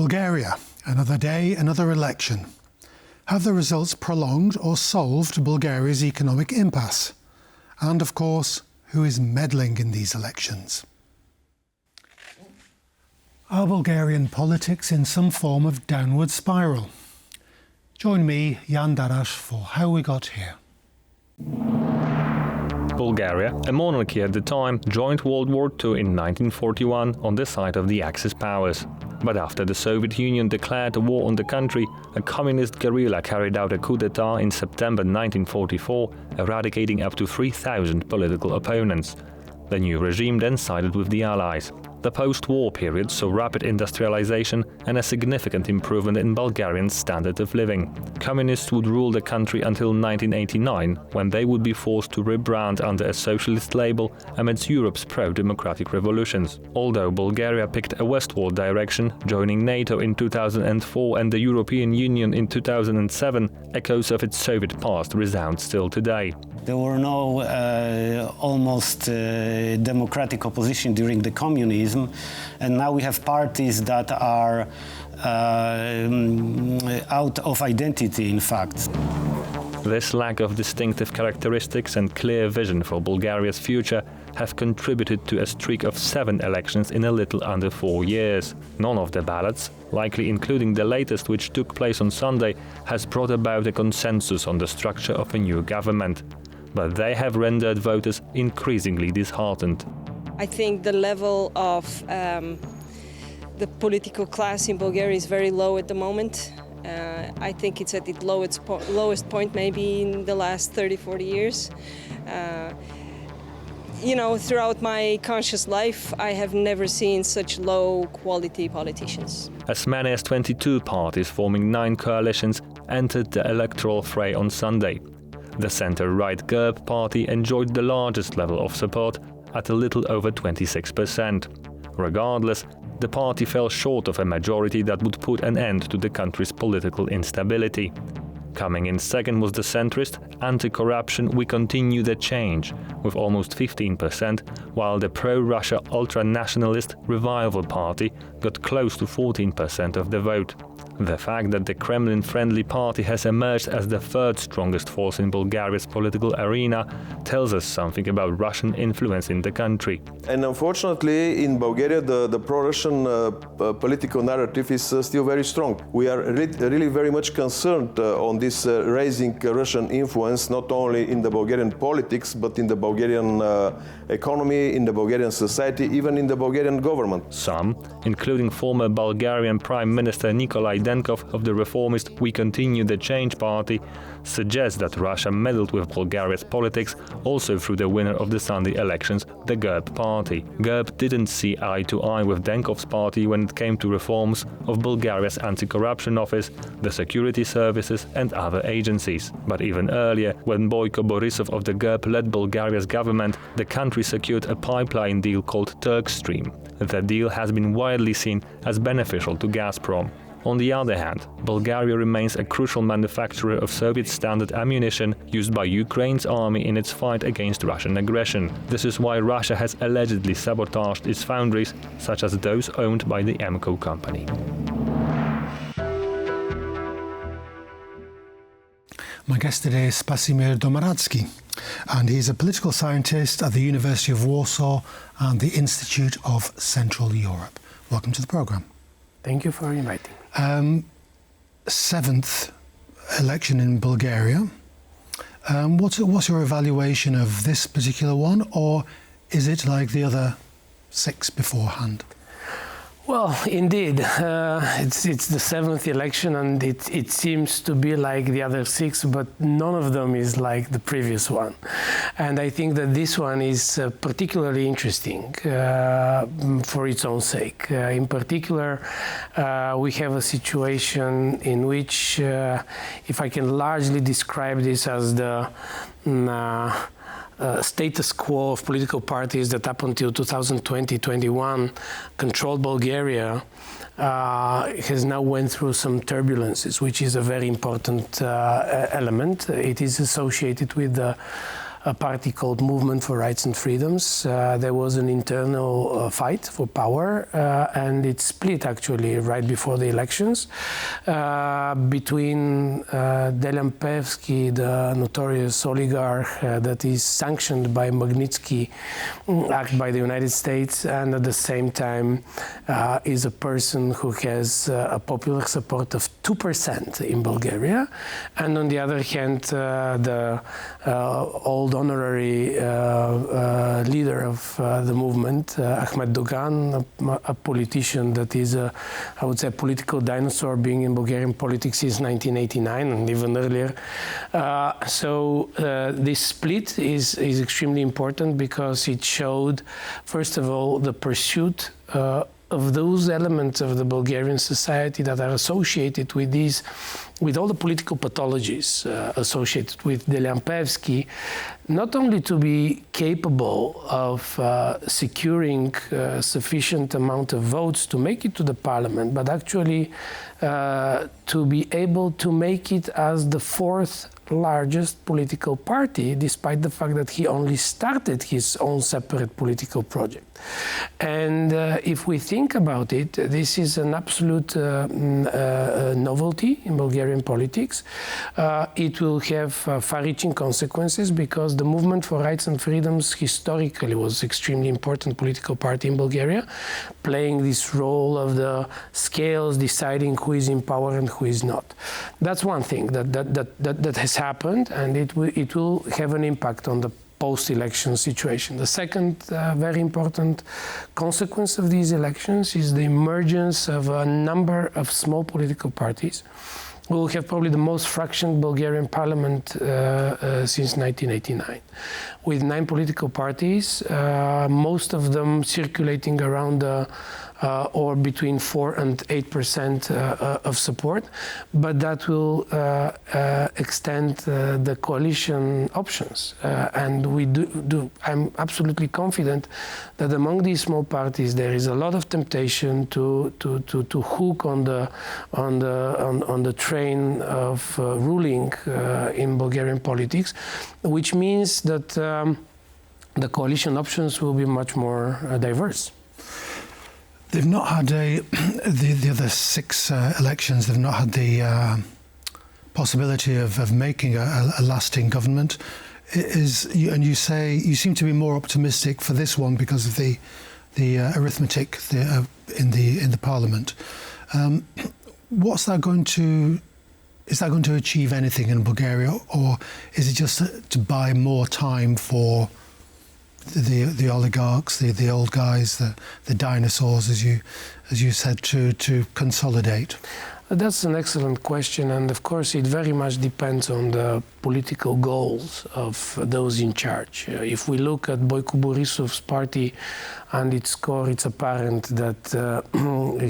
Bulgaria, another day, another election. Have the results prolonged or solved Bulgaria's economic impasse? And of course, who is meddling in these elections? Are Bulgarian politics in some form of downward spiral? Join me, Jan Darash, for How We Got Here. Bulgaria, a monarchy at the time, joined World War II in 1941 on the side of the Axis powers. But after the Soviet Union declared a war on the country, a communist guerrilla carried out a coup d'etat in September 1944, eradicating up to 3,000 political opponents. The new regime then sided with the Allies. The post-war period saw rapid industrialization and a significant improvement in Bulgarian standard of living. Communists would rule the country until 1989, when they would be forced to rebrand under a socialist label amidst Europe's pro-democratic revolutions. Although Bulgaria picked a westward direction, joining NATO in 2004 and the European Union in 2007, echoes of its Soviet past resound still today. There were no almost democratic opposition during the communism, and now we have parties that are out of identity, in fact. This lack of distinctive characteristics and clear vision for Bulgaria's future have contributed to a streak of 7 elections in a little under 4 years. None of the ballots, likely including the latest which took place on Sunday, has brought about a consensus on the structure of a new government. But they have rendered voters increasingly disheartened. I think the level of the political class in Bulgaria is very low at the moment. I think it's at its lowest point maybe in the last 30-40 years. Throughout my conscious life, I have never seen such low-quality politicians. As many as 22 parties forming 9 coalitions entered the electoral fray on Sunday. The centre-right GERB party enjoyed the largest level of support at a little over 26%. Regardless, the party fell short of a majority that would put an end to the country's political instability. Coming in second was the centrist anti-corruption We Continue the Change, with almost 15%, while the pro-Russia ultra-nationalist Revival party got close to 14% of the vote. The fact that the Kremlin-friendly party has emerged as the third strongest force in Bulgaria's political arena tells us something about Russian influence in the country. And unfortunately, in Bulgaria, the pro-Russian political narrative is still very strong. We are really very much concerned on this raising Russian influence, not only in the Bulgarian politics, but in the Bulgarian economy, in the Bulgarian society, even in the Bulgarian government. Some, including former Bulgarian Prime Minister Nikolai Denkov of the reformist We Continue the Change party, suggest that Russia meddled with Bulgaria's politics also through the winner of the Sunday elections, the GERB party. GERB didn't see eye to eye with Denkov's party when it came to reforms of Bulgaria's anti-corruption office, the security services and other agencies. But even earlier, when Boyko Borisov of the GERB led Bulgaria's government, the country secured a pipeline deal called Turk Stream. The deal has been widely seen as beneficial to Gazprom. On the other hand, Bulgaria remains a crucial manufacturer of Soviet-standard ammunition used by Ukraine's army in its fight against Russian aggression. This is why Russia has allegedly sabotaged its foundries, such as those owned by the EMCO company. My guest today is Spasimir Domaradzki, and he's a political scientist at the University of Warsaw and the Institute of Central Europe. Welcome to the programme. Thank you for inviting. 7th election in Bulgaria. What's your evaluation of this particular one, or is it like the other 6 beforehand? Well, indeed, it's the 7th election, and it seems to be like the other 6, but none of them is like the previous one. And I think that this one is particularly interesting for its own sake. In particular, we have a situation in which, if I can largely describe this as the status quo of political parties that up until 2020-21 controlled Bulgaria has now went through some turbulences, which is a very important element. It is associated with the a party called Movement for Rights and Freedoms. There was an internal fight for power, and it split actually right before the elections between Delian Peevski, the notorious oligarch that is sanctioned by Magnitsky Act by the United States, and at the same time is a person who has a popular support of 2% in Bulgaria, and on the other hand, the old honorary leader of the movement, Ahmed Dogan, a politician that is, I would say, a political dinosaur, being in Bulgarian politics since 1989 and even earlier. So this split is extremely important because it showed, first of all, the pursuit of those elements of the Bulgarian society that are associated with these, with all the political pathologies associated with Delian Peevski, not only to be capable of securing sufficient amount of votes to make it to the parliament, but actually to be able to make it as the fourth largest political party, despite the fact that he only started his own separate political project. And if we think about it, this is an absolute novelty in Bulgarian politics. It will have far-reaching consequences because the Movement for Rights and Freedoms historically was extremely important political party in Bulgaria, playing this role of the scales deciding who is in power and who is not. That's one thing that has happened, and it will have an impact on the post-election situation. The second very important consequence of these elections is the emergence of a number of small political parties. We will have probably the most fractioned Bulgarian parliament since 1989, with 9 political parties, most of them circulating around or between 4 and 8% of support, but that will extend the coalition options. And I'm absolutely confident that among these small parties there is a lot of temptation to hook on the train of ruling in Bulgarian politics, which means that the coalition options will be much more diverse. They've not had the other 6 elections. They've not had the possibility of making a lasting government. And you say you seem to be more optimistic for this one because of the arithmetic in the parliament. What's that going to? Is that going to achieve anything in Bulgaria, or is it just to buy more time for the oligarchs, the old guys, the dinosaurs, as you said, to consolidate? That's an excellent question, and of course it very much depends on the political goals of those in charge. If we look at Boyko Borisov's party and its core, it's apparent that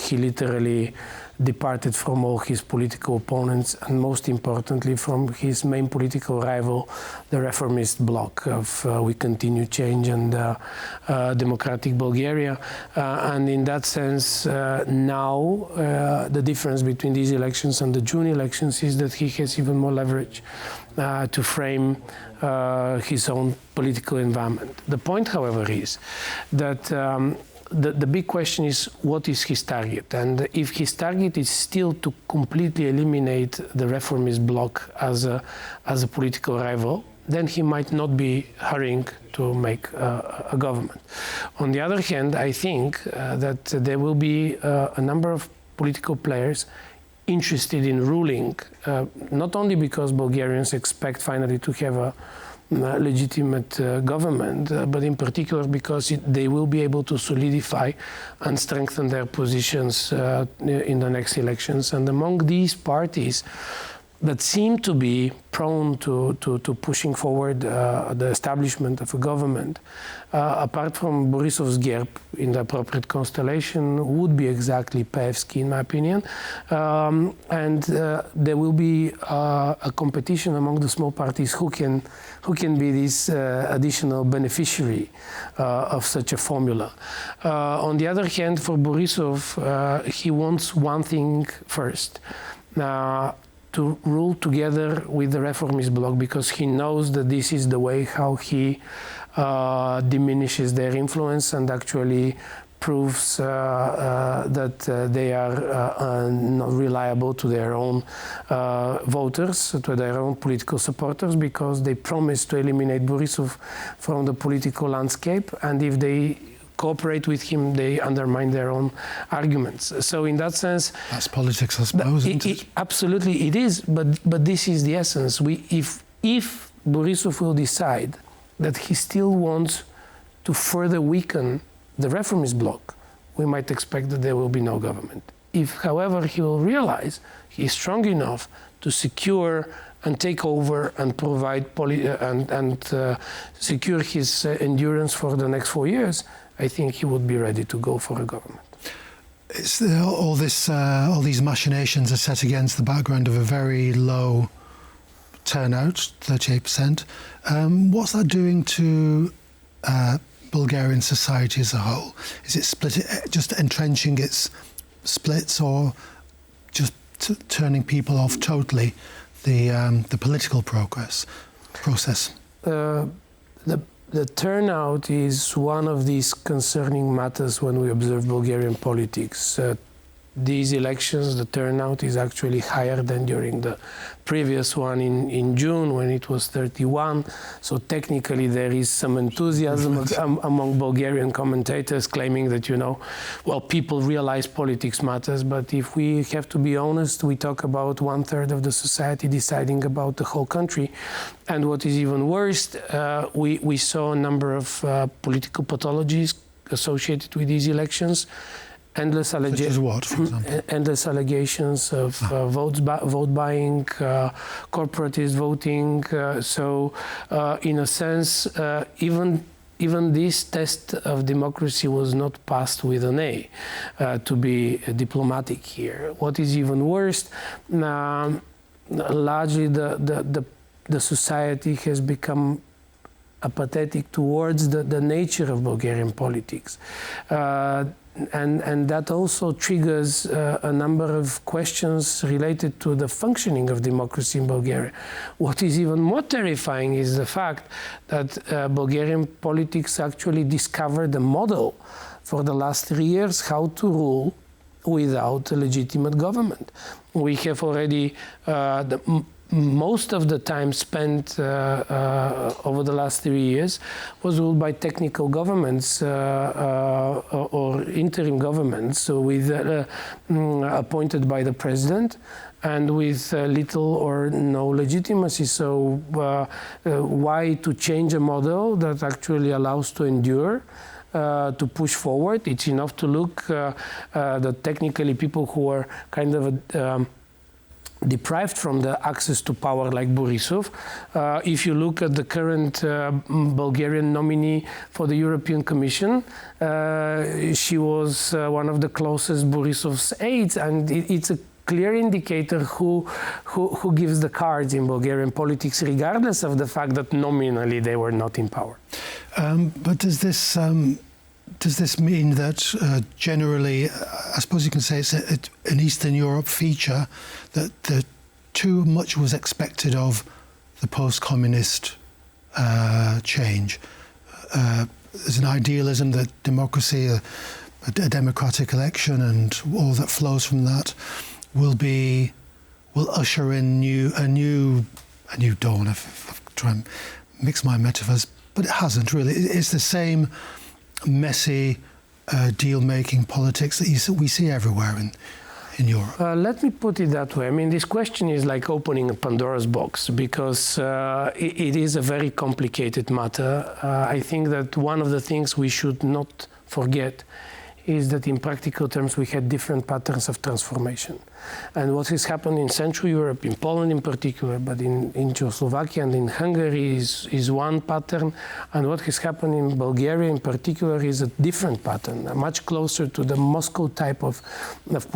he literally departed from all his political opponents, and most importantly from his main political rival, the reformist bloc of We Continue Change and Democratic Bulgaria. And in that sense, now the difference between these elections and the June elections is that he has even more leverage to frame his own political environment. The point, however, is that the big question is, what is his target? And if his target is still to completely eliminate the reformist bloc as a political rival, then he might not be hurrying to make a government. On the other hand, I think that there will be a number of political players interested in ruling, not only because Bulgarians expect finally to have a legitimate government, but in particular because they will be able to solidify and strengthen their positions in the next elections. And among these parties that seem to be prone to pushing forward the establishment of a government, apart from Borisov's GERB in the appropriate constellation, would be exactly Peevski, in my opinion. And there will be a competition among the small parties who can be this additional beneficiary of such a formula. On the other hand, for Borisov, he wants one thing first. to rule together with the reformist bloc, because he knows that this is the way how he diminishes their influence and actually proves that they are not reliable to their own voters, to their own political supporters, because they promised to eliminate Borisov from the political landscape, and if they cooperate with him, they undermine their own arguments. So in that sense... That's politics, I suppose, isn't it? Absolutely, it is, but this is the essence. If Borisov will decide that he still wants to further weaken the reformist bloc, we might expect that there will be no government. If, however, he will realize he is strong enough to secure and take over and provide secure his endurance for the next 4 years, I think he would be ready to go for a government. All these machinations are set against the background of a very low turnout, 38%. What's that doing to Bulgarian society as a whole? Is it just entrenching its splits, or just turning people off totally the political process? The turnout is one of these concerning matters when we observe Bulgarian politics. These elections, the turnout is actually higher than during the previous one in June, when it was 31. So technically there is some enthusiasm among Bulgarian commentators claiming that, well, people realize politics matters. But if we have to be honest, we talk about 1/3 of the society deciding about the whole country. And what is even worse, we saw a number of political pathologies associated with these elections. Endless allegations of vote buying, corporatist voting. In a sense, even this test of democracy was not passed with an A, to be diplomatic here. What is even worse, largely the society has become apathetic towards the nature of Bulgarian politics. And that also triggers a number of questions related to the functioning of democracy in Bulgaria. What is even more terrifying is the fact that Bulgarian politics actually discovered a model for the last 3 years how to rule without a legitimate government. We have already most of the time spent over the last 3 years was ruled by technical governments or interim governments, appointed by the president and with little or no legitimacy. So why to change a model that actually allows to endure, to push forward? It's enough to look that technically people who are kind of deprived from the access to power like Borisov. If you look at the current Bulgarian nominee for the European Commission, she was one of the closest Borisov's aides, and it's a clear indicator who gives the cards in Bulgarian politics, regardless of the fact that nominally they were not in power. But does this mean that generally, I suppose you can say it's an Eastern Europe feature, that too much was expected of the post-communist change? There's an idealism that democracy, a democratic election and all that flows from that will usher in a new dawn. I've tried and mix my metaphors, but it hasn't really. It's the same messy deal-making politics that we see everywhere in Europe. Let me put it that way. I mean, this question is like opening a Pandora's box, because it is a very complicated matter. I think that one of the things we should not forget is that in practical terms we had different patterns of transformation. And what has happened in Central Europe, in Poland in particular, but in Czechoslovakia and in Hungary is one pattern, and what has happened in Bulgaria in particular is a different pattern, much closer to the Moscow type of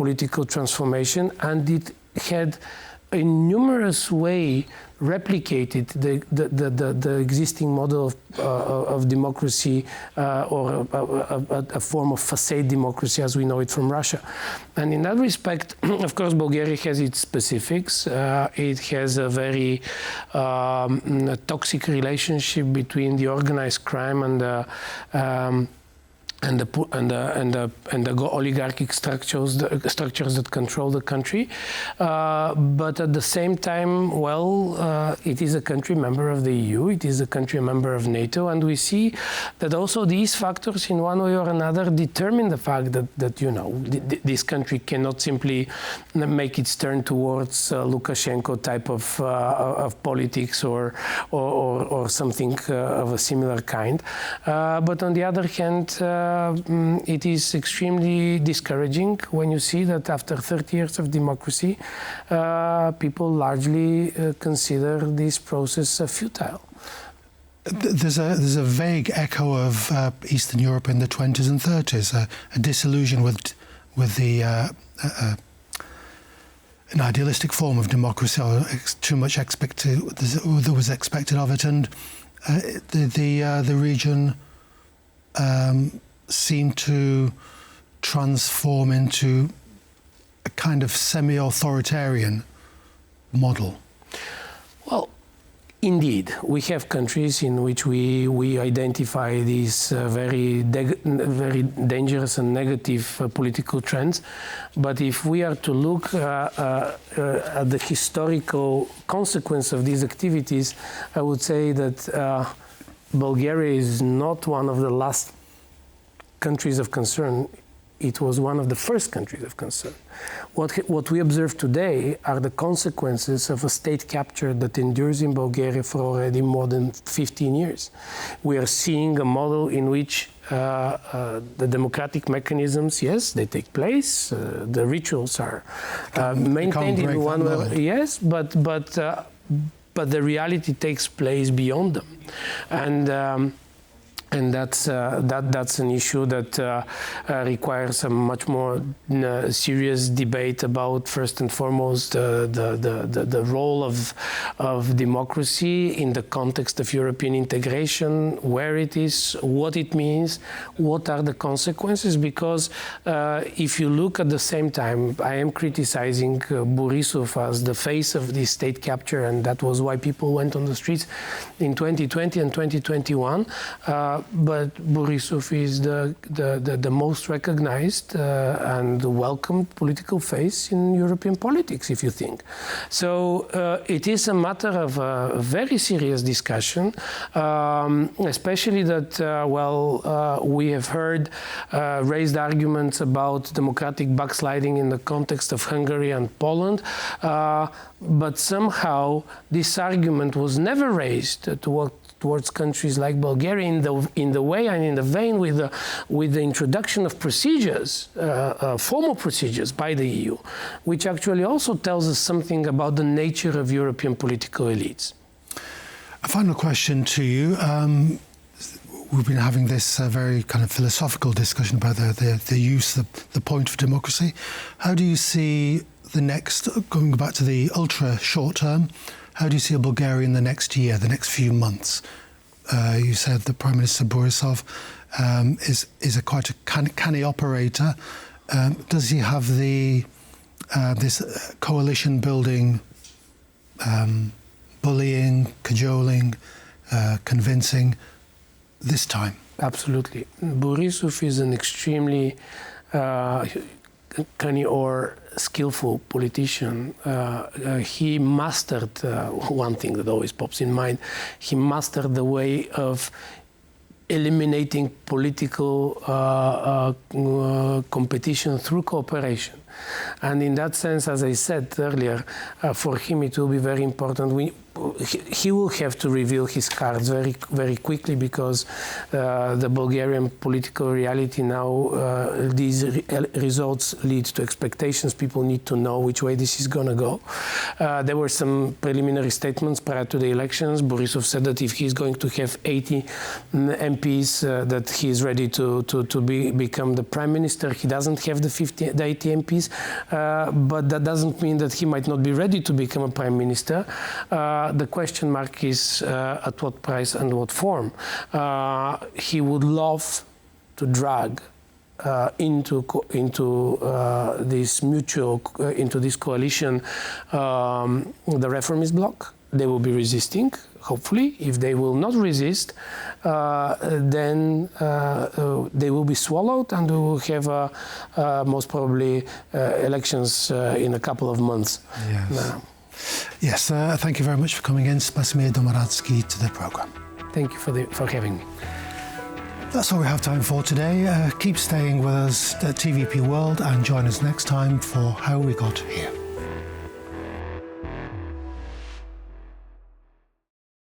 political transformation, and it had in numerous ways replicated the existing model of democracy or a form of facade democracy as we know it from Russia. And in that respect, of course, Bulgaria has its specifics. It has a very toxic relationship between the organized crime and the oligarchic structures that control the country, but at the same time, it is a country member of the EU, it is a country member of NATO, and we see that also these factors, in one way or another, determine the fact that this country cannot simply make its turn towards Lukashenko type of politics or something of a similar kind. But on the other hand, it is extremely discouraging when you see that after 30 years of democracy, people largely consider this process futile. There's a vague echo of Eastern Europe in the 20s and 30s, a disillusion with the an idealistic form of democracy, or too much that was expected of it, and the region seemed to transform into a kind of semi-authoritarian model. Well, indeed, we have countries in which we identify these very dangerous and negative political trends. But if we are to look at the historical consequence of these activities, I would say that Bulgaria is not one of the last countries of concern. It was one of the first countries of concern. What we observe today are the consequences of a state capture that endures in Bulgaria for already more than 15 years. We are seeing a model in which the democratic mechanisms, yes, they take place. The rituals are maintained in one way, yes, but the reality takes place beyond them, and that's an issue that requires a much more serious debate about, first and foremost, the role of democracy in the context of European integration, where it is, what it means, what are the consequences. Because if you look at the same time, I am criticizing Borisov as the face of this state capture, and that was why people went on the streets in 2020 and 2021. But Borisov is the most recognized and welcomed political face in European politics, if you think. So it is a matter of a very serious discussion, especially that, we have heard raised arguments about democratic backsliding in the context of Hungary and Poland, but somehow this argument was never raised towards countries like Bulgaria in the way and in the vein with the introduction of procedures, formal procedures by the EU, which actually also tells us something about the nature of European political elites. A final question to you. We've been having this very kind of philosophical discussion about the use, the point of democracy. How do you see the next, going back to the ultra short term, how do you see Bulgaria in the next year, the next few months? You said the Prime Minister Borisov is quite a canny operator. Does he have this coalition building, bullying, cajoling, convincing this time? Absolutely. Borisov is an extremely canny or skillful politician. He mastered one thing that always pops in mind. He mastered the way of eliminating political competition through cooperation. And in that sense, as I said earlier, for him it will be very important. He will have to reveal his cards very, very quickly, because the Bulgarian political reality now, these results lead to expectations. People need to know which way this is going to go. There were some preliminary statements prior to the elections. Borisov said that if he's going to have 80 MPs, that he is ready to become the prime minister. He doesn't have the 80 MPs, but that doesn't mean that he might not be ready to become a prime minister. the question mark is at what price and what form. He would love to drag into this coalition the reformist bloc. They will be resisting, hopefully. If they will not resist, then they will be swallowed, and we will have most probably elections in a couple of months. Yes. Yes, thank you very much for coming in, Spasimir Domoradsky, to the programme. Thank you for having me. That's all we have time for today. Keep staying with us at TVP World and join us next time for How We Got Here.